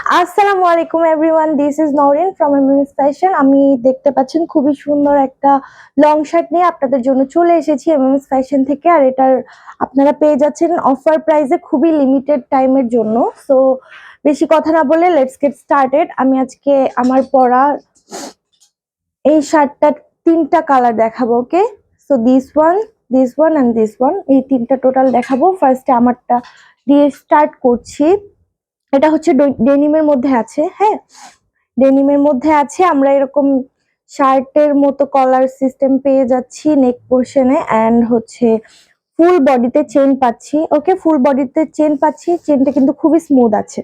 আসসালামু আলাইকুম everyone, this is Nowrin from MMS fashion. আমি দেখতে পাচ্ছেন খুবই সুন্দর একটা লং শার্ট নিয়ে আপনাদের জন্য চলে এসেছি এমএমএস ফ্যাশন থেকে। আর এটার আপনারা পেয়ে যাচ্ছেন অফার প্রাইসে, খুবই লিমিটেড টাইমের জন্য। সো বেশি কথা না বলে লেটস গেট স্টার্টেড। আমি আজকে আমার পরা এই শার্টটার তিনটা কালার দেখাবো। Okay, so this one and this one, এই তিনটা টোটাল দেখাবো। ফার্স্টে আমারটা দিয়ে স্টার্ট করছি। এটা হচ্ছে ডেনিমের মধ্যে আছে। হ্যাঁ, ডেনিমের মধ্যে আছে। আমরা এরকম শার্টের মতো কলার সিস্টেম পেয়ে যাচ্ছি নেক পোর্শনে, অ্যান্ড হচ্ছে ফুল বডিতে চেন পাচ্ছি। ওকে, ফুল বডিতে চেন পাচ্ছি, চেনটা কিন্তু খুবই স্মুথ আছে।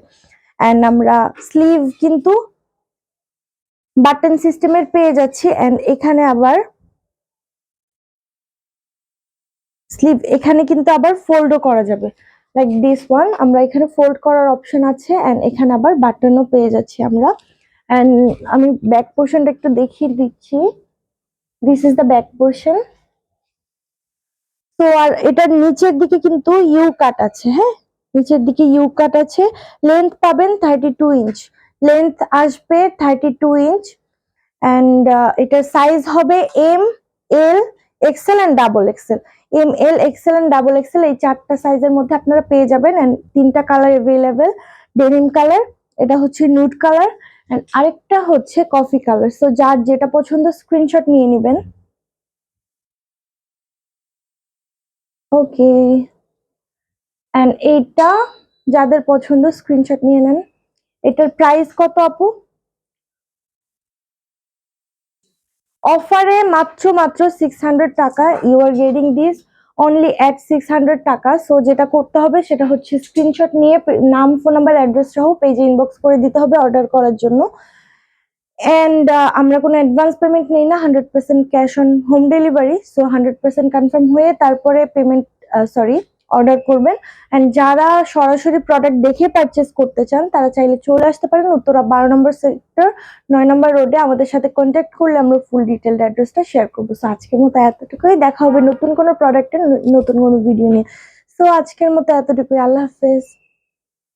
অ্যান্ড আমরা স্লিভ কিন্তু বাটন সিস্টেমের পেয়ে যাচ্ছি। অ্যান্ড এখানে আবার স্লিভ, এখানে কিন্তু আবার ফোল্ডও করা যাবে লাইক দিস ওয়ান। আমরা এখানে ফোল্ড করার অপশন আছে, অ্যান্ড এখানে আবার বাটনও পেয়ে যাচ্ছি আমরা। অ্যান্ড আমি ব্যাক পোর্শনটা একটু দেখিয়ে দিচ্ছি। This is the back portion. তো আর এটার নিচের দিকে কিন্তু ইউ কাট আছে। হ্যাঁ, নিচের দিকে ইউ কাট আছে। লেন্থ পাবেন 32 ইঞ্চ, লেন্থ আসবে 32 ইঞ্চ। অ্যান্ড এটার সাইজ হবে M, L, XL and double XL. M, L, XL and double XL, এই চারটা সাইজের মধ্যে আপনারা পেয়ে যাবেন। অ্যান্ড তিনটা কালার এভেলেবেল। ডেনিম কালার, এটা হচ্ছে নুড কালার, অ্যান্ড আরেকটা হচ্ছে কফি কালার। সো যার যেটা পছন্দ স্ক্রিনশট নিয়ে নেবেন। ওকে, অ্যান্ড এইটা যাদের পছন্দ স্ক্রিনশট নিয়ে নেন। এটার প্রাইস কত আপু? অফারে মাত্র 600 টাকা। You are getting this only at 600 টাকা। সো যেটা করতে হবে সেটা হচ্ছে স্ক্রিনশট নিয়ে নাম, ফোন নাম্বার, অ্যাড্রেস সহ পেজে ইনবক্স করে দিতে হবে অর্ডার করার জন্য। অ্যান্ড আমরা কোনো অ্যাডভান্স পেমেন্ট নেই না, 100% cash on home delivery. So 100% confirm হয়ে তারপরে পেমেন্ট, সরি, অর্ডার করবেন। অ্যান্ড যারা সরাসরি প্রোডাক্ট দেখে পারচেস করতে চান তারা চাইলে চলে আসতে পারেন উত্তরা 12 নম্বর সেক্টর 9 নম্বর রোডে। আমাদের সাথে কন্ট্যাক্ট করলে আমরা ফুল ডিটেলড অ্যাড্রেসটা শেয়ার করবো। সো আজকের মতো এতটুকুই, দেখা হবে নতুন কোনো প্রোডাক্টের নতুন কোনো ভিডিও নিয়ে। সো আজকের মতো এতটুকুই, আল্লাহ হাফেজ।